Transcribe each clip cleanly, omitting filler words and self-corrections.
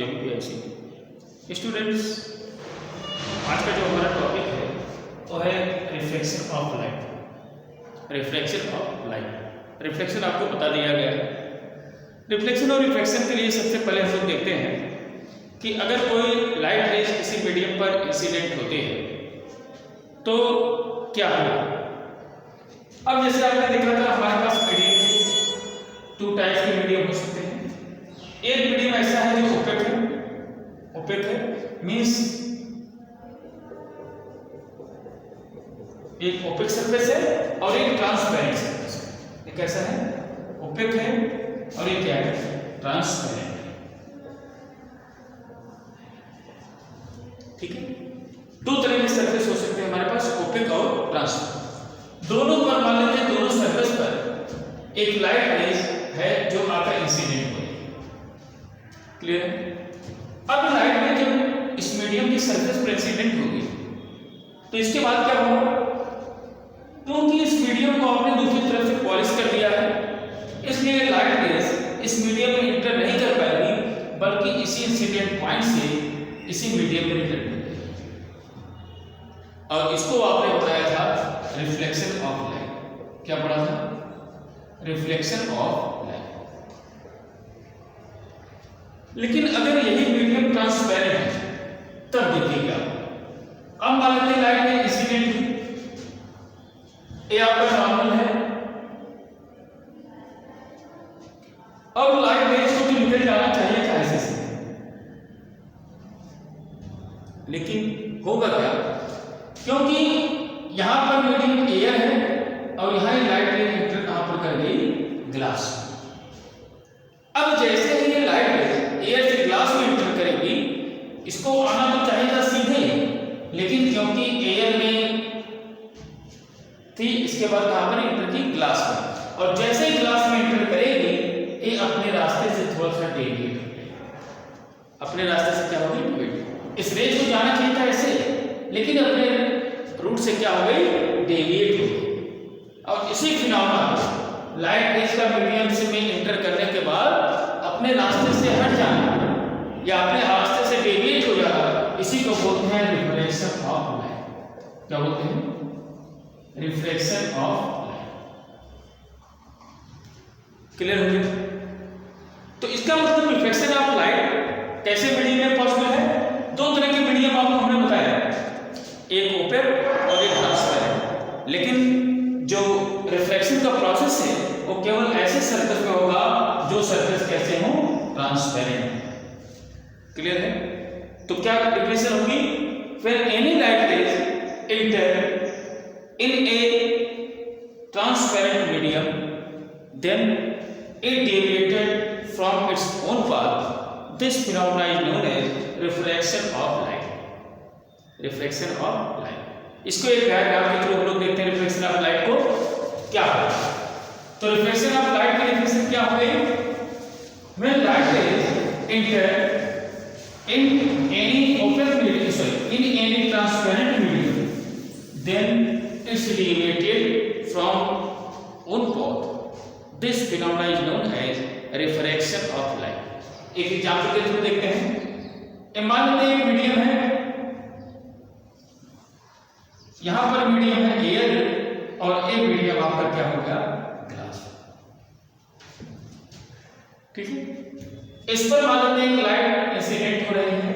JVPIC students, आज का जो हमारा टॉपिक है वो है reflection of light. Reflection of light, reflection आपको बता दिया गया है। रिफ्लेक्शन और रिफ्रैक्शन के लिए सबसे पहले हम लोग देखते हैं कि अगर कोई लाइट रेज किसी मीडियम पर इंसिडेंट होती है तो क्या होगा। अब जैसे आपने देखा था हमारे पास मीडियम है, टू टाइप्स के मीडियम हो सकते हैं। एक मीडियम ऐसा है जो ओपेक है मींस एक ओपेक सरफेस है और एक ट्रांसपेरेंट सरफेस है। एक ऐसा है ओपेक है और एक क्या है ट्रांसपेरेंट है। ठीक है, दो तरह के सरफेस हो सकते हैं हमारे पास, ओपेक और ट्रांसपेरेंट। दोनों पर मान लेते हैं दोनों सरफेस पर एक लाइट रेज है जो आकर इंसिडेंट हो रही है। क्लियर है। अब लाइट रेज जब इस मीडियम की सरफेस पर इंसिडेंट होगी तो इसके बाद क्या होगा, क्योंकि इस मीडियम को आपने दूसरी तरफ से पॉलिश कर दिया है इसलिए लाइट रेज इस मीडियम में इंटर नहीं कर पाएगी बल्कि इसी इंसिडेंट पॉइंट से इसी मीडियम में इंटर करेगी। और इसको आपने बताया था रिफ्लेक्शन ऑफ लाइट। क्या पढ़ा था? Reflection of light. लेकिन अगर यही मीडियम ट्रांसपेरेंट है तब देखिए क्या। अब मान लेते हैं लाइट में इंसिडेंट हुई, ये आपका नॉर्मल है। अब लाइट रेज को तो निकल जाना चाहिए था ऐसे से, लेकिन होगा क्या, क्योंकि यहां पर मीडियम एयर है और यहां लाइट रेज इंटर कहां पर कर गई, ग्लास। अब जैसे ही ये लाइट रेज एयर से ग्लास में इंटर करेगी इसको आना तो चाहिए था सीधे, लेकिन क्योंकि एयर में थी इसके बाद कहां पर इंटर की, ग्लास में। और जैसे ही ग्लास में इंटर करेगी ये अपने रास्ते से थोड़ा सा डेविएट हो गई। अपने रास्ते से क्या होगी, डेविएट। इस रेज को जाना चाहिए था ऐसे, लेकिन अपने रूट से क्या हो गई, डेविएट हो गई। और इसी फिनोमेना लाइट रेज का मीडियम से में इंटर करने के बाद अपने रास्ते से हट जाना या अपने रास्ते से डेविएट हो जाना, इसी को बोलते हैं रिफ्लेक्शन ऑफ लाइट। क्या बोलते हैं? Reflection of light. क्लियर हो गया? तो इसका मतलब रिफ्लेक्शन ऑफ लाइट कैसे मीडियम में पॉसिबल है? दो तरह के मीडियम आपको हमने बताया, एक ओपेक और एक ट्रांसपेरेंट। लेकिन जो रिफ्लेक्शन का प्रोसेस है वो केवल ऐसे सरफेस में होगा जो सरफेस कैसे हो, ट्रांसपेरेंट। क्लियर है? तो क्या डिफिनेशन होगी, when any light rays enter in a transparent medium then it deviated from its own path. This phenomena is known as reflection of light. Reflection of light. इसको एक diagram के through हम लोग देखते हैं रिफ्लेक्शन ऑफ लाइट को क्या है। तो रिफ्लेक्शन ऑफ लाइट की डेफिनेशन क्या हो गई, when light rays enter in any open medium, in any transparent medium, then it's deviated from own path. This phenomena is known as refraction of light. एक example के through देखते हैं। मान लेते हैं मीडियम है, यहां पर मीडियम है एयर और एक मीडियम आपका क्या होगा, ग्लास। ठीक है, इस पर मान लेते हैं लाइट इंसिडेंट हो रही है।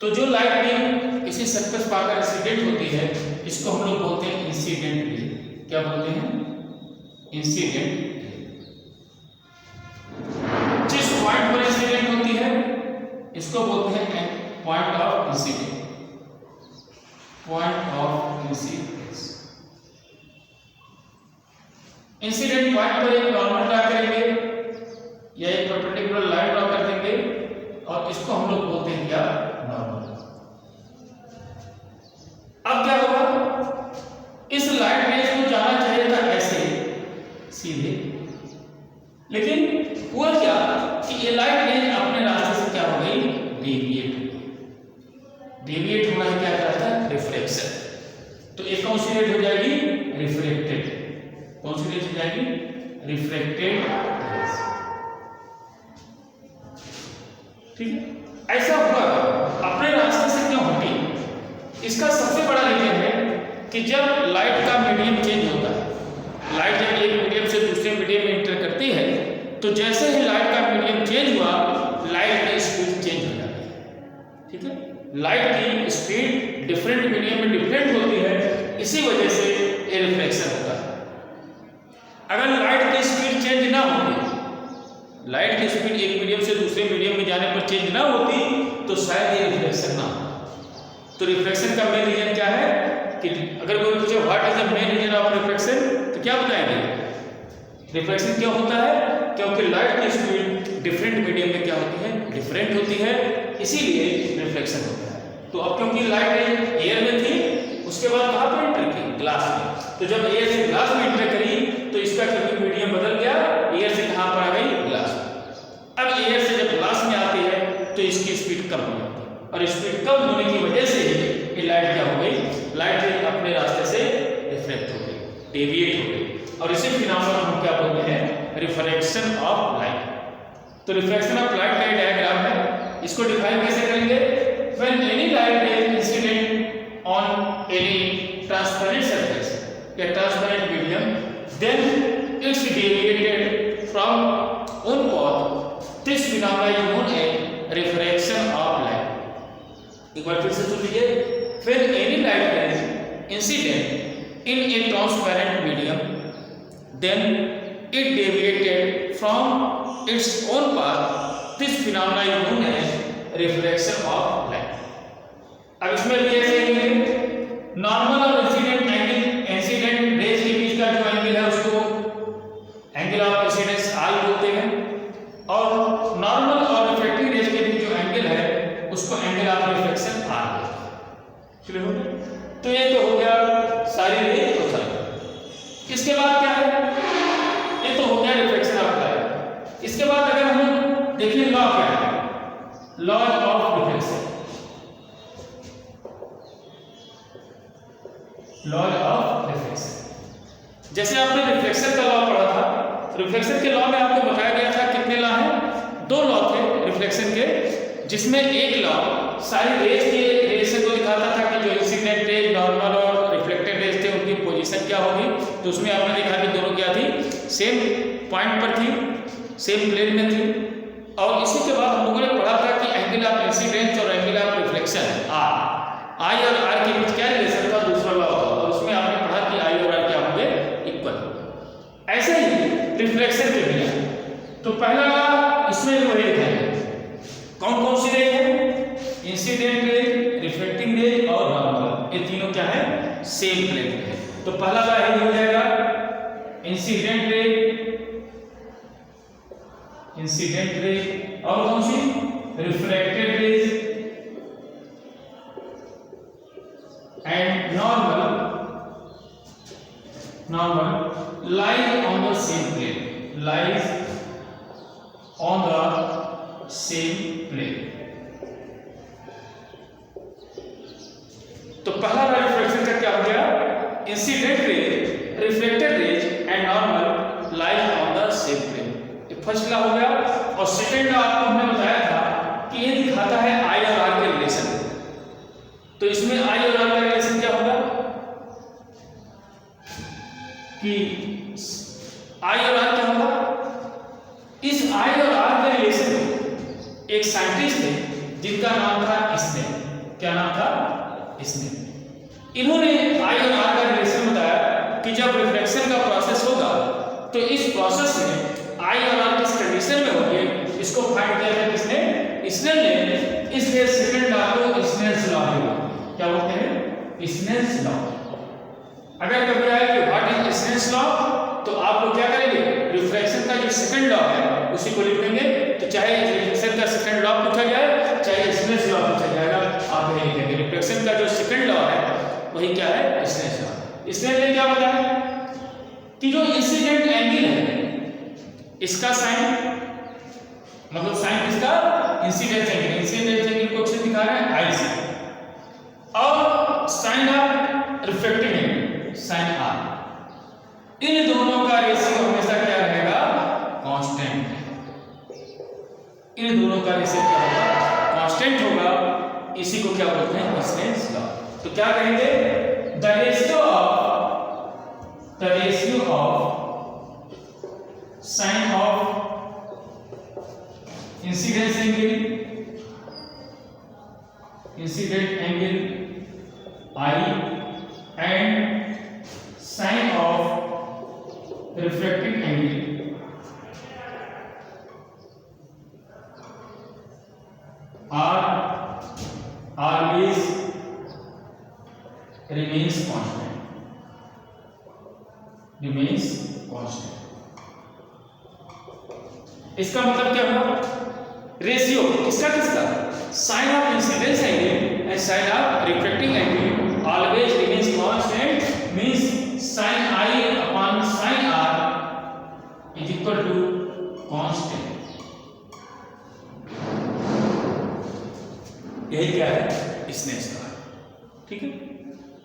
तो जो लाइट में किसी सरफेस पर आकर इंसिडेंट होती है इसको हम लोग बोलते हैं इंसिडेंट रे। क्या बोलते हैं? इंसिडेंट। जिस पॉइंट पर इंसिडेंट होती है इसको बोलते हैं point of incident. Point of incidence. Incident point पर एक नॉर्मल ड्रा करेंगे या एक परपेंडिकुलर लाइन ड्रा कर देंगे और इसको हम लोग बोलते हैं क्या, नॉर्मल। अब क्या होगा, इस लाइट रेज को जाना चाहिए था ऐसे सीधे, लेकिन हुआ क्या कि ये लाइट रेज अपने रास्ते से क्या हो गई, डेविएट हो गई। डेविएट होना है क्या कहता है, रिफ्लेक्शन। तो एक कौन सी रेज हो जाएगी, रिफ्लेक्टेड। कौन सी रेज हो जाएगी, रिफ्लेक्टेड रेज। ठीक है। ऐसा हुआ अपने रास्ते से क्यों हटी? इसका सबसे बड़ा रीजन है कि जब लाइट का मीडियम चेंज होता है, लाइट जब एक मीडियम से दूसरे मीडियम में इंटर करती है, तो जैसे ही लाइट का मीडियम चेंज हुआ, लाइट की स्पीड चेंज हो जाती है। ठीक है, लाइट की स्पीड डिफरेंट मीडियम में डिफरेंट होती है, इसी वजह से ये रिफ्लेक्शन होता है। अगर लाइट की स्पीड चेंज ना होती, लाइट की स्पीड एक मीडियम से दूसरे मीडियम में जाने पर चेंज ना होती, तो शायद ये रिफ्लेक्शन ना होता। तो रिफ्लेक्शन का मेन रीजन क्या है कि अगर कोई पूछे what is the main reason of reflection, तो क्या बताएंगे? रिफ्लेक्शन क्यों होता है? क्योंकि लाइट की स्पीड डिफरेंट मीडियम में क्या होती है? डिफरेंट होती है, इसीलिए रिफ्लेक्शन होता है। तो अब क्योंकि लाइट एयर में थी, उसके बाद कहाँ पर एंटर की? ग्लास में। तो जब एयर से ग्लास में एंटर करी, तो इसका क्योंकि मीडियम बदल गया, एयर से कहाँ पर आ गई? ग्लास में। अब एयर से जब ग्लास में आती है, तो इसकी स्पीड कम हो जाती है, और स्पीड कम होने की वजह से ये लाइट क्या हो गई? लाइट अपने रास्ते से रिफ्लेक्ट हो गई, डेविएट हो गई, और इसी फिनोमेनन हम क्या बोलते हैं? Refraction of light. तो रिफ्रैक्शन ऑफ लाइट का डायग्राम है, इसको डिफाइन कैसे करेंगे? When any light ray incident on any transparent surface या transparent medium, then it's deviated from one path, this phenomenon is known as refraction of light. एक बार फिर से सुन लीजिए। When any light ray incident in a transparent medium, then it deviated from its own path. This phenomenon is known as reflection of light. अब इसमें भी ऐसे ही नॉर्मल और इंसिडेंट एंगल, इंसिडेंट रेज के बीच का जो एंगल है उसको एंगल ऑफ इंसिडेंस आई बोलते हैं, और नॉर्मल और रिफ्लेक्टिंग रेज के बीच जो एंगल है उसको एंगल ऑफ रिफ्लेक्शन आर बोलते हैं। क्लियर हो गया? तो ये तो हो गया सारी रेज और सारी। इसके बाद क्या है? ये तो हो गया रिफ्लेक्शन ऑफ लाइट। इसके बाद अगर हम देखिए लॉ क्या है? Law of reflection, law of reflection. जैसे आपने रिफ्लेक्शन का लॉ पढ़ा था, रिफ्लेक्शन के लॉ में आपको बताया गया था कितने लॉ हैं? 2 लॉ थे रिफ्लेक्शन के, जिसमें एक लॉ सारी रेज के रिलेशन को दिखाता था कि जो इंसिडेंट रेज, नॉर्मल और रिफ्लेक्टेड रेज थे उनकी पोजीशन क्या होगी। तो उसमें आपने देखा कि दोनों क्या थी? सेम पॉइंट पर थी, सेम प्लेन में थी। और इसी के बाद हम लोगों ने पढ़ा था कि एंगल ऑफ इंसिडेंस और एंगल ऑफ रिफ्लेक्शन आर, आई और आर के बीच क्या रिलेशन था? दूसरा लॉ था, और उसमें आपने पढ़ा कि आई और आर क्या होंगे? इक्वल। ऐसे ही रिफ्लेक्शन के लिए तो पहला इसमें जो रेज है, कौन कौन सी रेज है? इंसिडेंट रेज, रिफ्लेक्टिंग रेज और नॉर्मल, ये तीनों क्या है? सेम प्लेन में है। तो पहला रेज हो जाएगा इंसिडेंट रेज, इंसिडेंट रेज, और कौन सी? Reflected rays and normal, normal lies on the same plane, lies on the same plane. तो पहला रिफ्लेक्शन का क्या हो गया? Incident rays, reflected rays and normal lies on the same plane. ये फर्स्ट लॉ हो गया। और सेकंड लॉ आपको हमने बताया था कि ये दिखाता है आई और आर के रिलेशन। तो इसमें आई और आर का रिलेशन क्या होगा? कि आई और आर क्या होगा? इस आई और आर के रिलेशन में एक साइंटिस्ट थे जिनका नाम था स्नेल। क्या नाम था? स्नेल। इन्होंने आई और आर का रिलेशन बताया कि जब रिफ्लेक्शन का प्रोसेस होगा तो इस प्रोसेस में आई और आर किस कंडीशन में होंगे, इसको फाइंड किया था किसने? स्नेल ने। इसलिए सेकंड लॉ को स्नेल्स लॉ होगा। क्या बोलते हैं? Snell's law. अगर कभी आए कि व्हाट इज स्नेल्स लॉ, तो आप लोग क्या करेंगे? रिफ्लेक्शन का जो सेकंड लॉ है उसी को लिख लेंगे। तो चाहे रिफ्लेक्शन का सेकंड लॉ पूछा जाए, चाहे स्नेल्स लॉ पूछा जाएगा, आप यही लिखेंगे। रिफ्लेक्शन का जो सेकंड लॉ है वही क्या है? Snell's law. स्नेल ने क्या बताया कि जो इंसिडेंट एंगल है इसका साइन, मतलब साइन किसका? Incident angle. इंसिडेंट एंगल को अक्सर दिखा रहा है आई से, और sine of reflecting angle sine R. इन दोनों का रेशियो हमेशा क्या रहेगा? कांस्टेंट। इन दोनों का रेशियो क्या होगा? कांस्टेंट होगा, इसी को क्या बोलते हैं? Snell's law. तो क्या कहेंगे? The ratio of sine of incident angle I and sine of refracting angle are always remains constant. इसका मतलब क्या हुआ? रेशियो किसका sine of incidence angle and sine of refracting angle always remains constant, means sin I upon sin R is equal to constant. यही क्या है? Snell's law. ठीक है,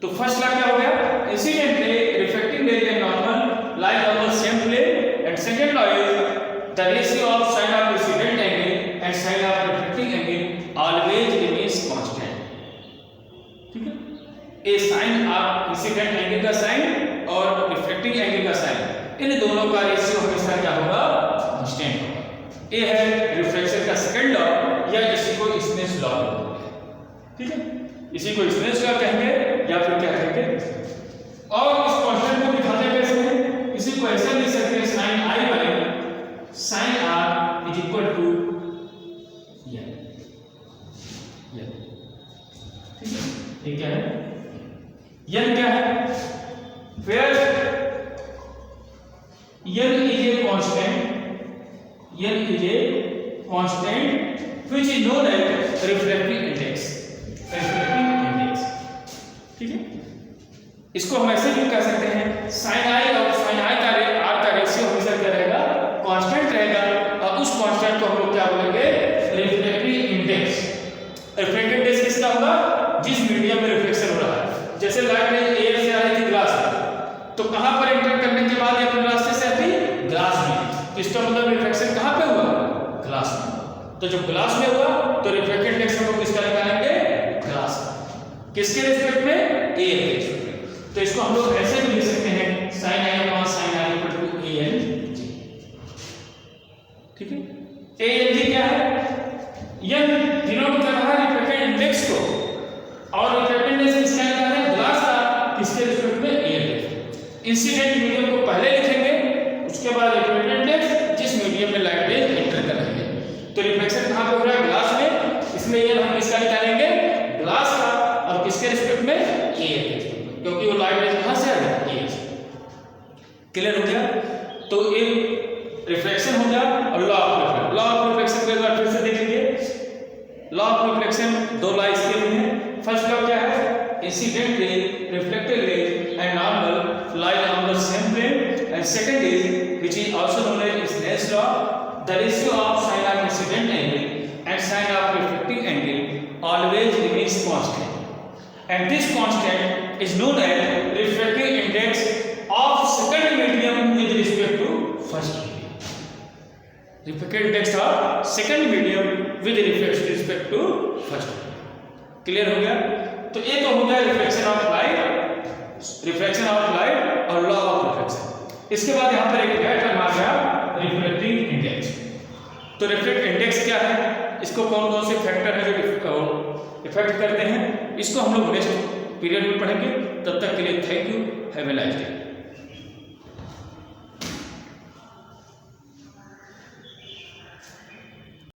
तो फर्स्ट लॉ क्या हो गया? Incident ray, refracting ray and normal like on the same plane, and second law is the ratio of sine of incident angle and sine of refracting angle always remains constant. ठीक है, a sine of incident angle का sine और refracting angle का sine, इन दोनों का ratio हमेशा क्या होगा? कांस्टेंट होगा। ये है रिफ्लेक्शन का सेकंड लॉ, या इसी को स्नेल्स लॉ बोलते हैं। ठीक है, इसी को स्नेल्स लॉ कहेंगे या फिर क्या कहेंगे? और इस कांस्टेंट को दिखाते कैसे हैं? इसी को ऐसे लिख सकते हैं sin I by sin R is equal to n। ठीक है, ये क्या है? n क्या है? where n is a constant which is known as refractive index। ठीक है, इसको हम ऐसे भी कह सकते हैं sin I और sin I का R का रेशियो हमेशा क्या रहेगा? कांस्टेंट रहेगा, और उस कांस्टेंट को हम लोग क्या बोलेंगे? Refractive index. रिफ्रैक्टिव इंडेक्स किसका होगा? जिस मीडियम में रिफ्लेक्शन हो रहा है। जैसे लाइट में एयर से आ रही थी ग्लास में, तो कहां पर एंटर करने के बाद अपने रास्ते से आती? ग्लास में। तो इसका मतलब रिफ्लेक्शन कहां पे हुआ? ग्लास में। तो जब ग्लास में हुआ तो रिफ्रैक्टिव इंडेक्स हम लोग किसका निकालेंगे? ग्लास। किसके रिस्पेक्ट में? ए के रिस्पेक्ट में। तो इसको हम लोग ऐसे भी लिख सकते हैं sin I upon sin R equal to ANG। ठीक है, ANG क्या है? n डिनोट कर रहा है रिफ्रैक्टिव इंडेक्स को, और रिफ्रैक्टिव इंडेक्स किसका निकालना है? ग्लास का। किसके रिस्पेक्ट में? A। इंसिडेंट मीडियम को पहले लिखेंगे, उसके बाद रिफ्रैक्टिव इंडेक्स जिस मीडियम में लाइट रेज एंटर करेंगे। तो रिफ्लेक्शन कहां पे हो रहा है? ग्लास में, इसलिए ये हम किसका निकालेंगे? ग्लास का। और किसके रिस्पेक्ट में? A के रिस्पेक्ट में, क्योंकि वो लाइट रेज कहां से आ रही है? A से। क्लियर हो गया? तो एक रिफ्लेक्शन हो गया और लॉ ऑफ रिफ्लेक्शन को एक बार फिर से देखेंगे। लॉ ऑफ रिफ्लेक्शन दो लॉ इसके भी हैं। फर्स्ट लॉ क्या है? Incident ray, reflected ray and normal lie on the same plane, and second is which is also known as Snell's law, the ratio of sin of incident angle and sin of refracting angle always remains constant, and this constant is known as refractive index of second medium with respect to first medium। refractive index of second medium with respect to first medium। Clear हो गया? तो ये तो हो गया reflection of light और law of reflection. इसके बाद यहाँ पर एक नया टर्म आ गया रिफ्रैक्टिव इंडेक्स। तो रिफ्रैक्टिव इंडेक्स क्या है? इसको कौन कौन से फैक्टर है जो इफेक्ट करते हैं, इसको हम लोग नेक्स्ट पीरियड में पढ़ेंगे। तब तक के लिए thank you, have a nice day.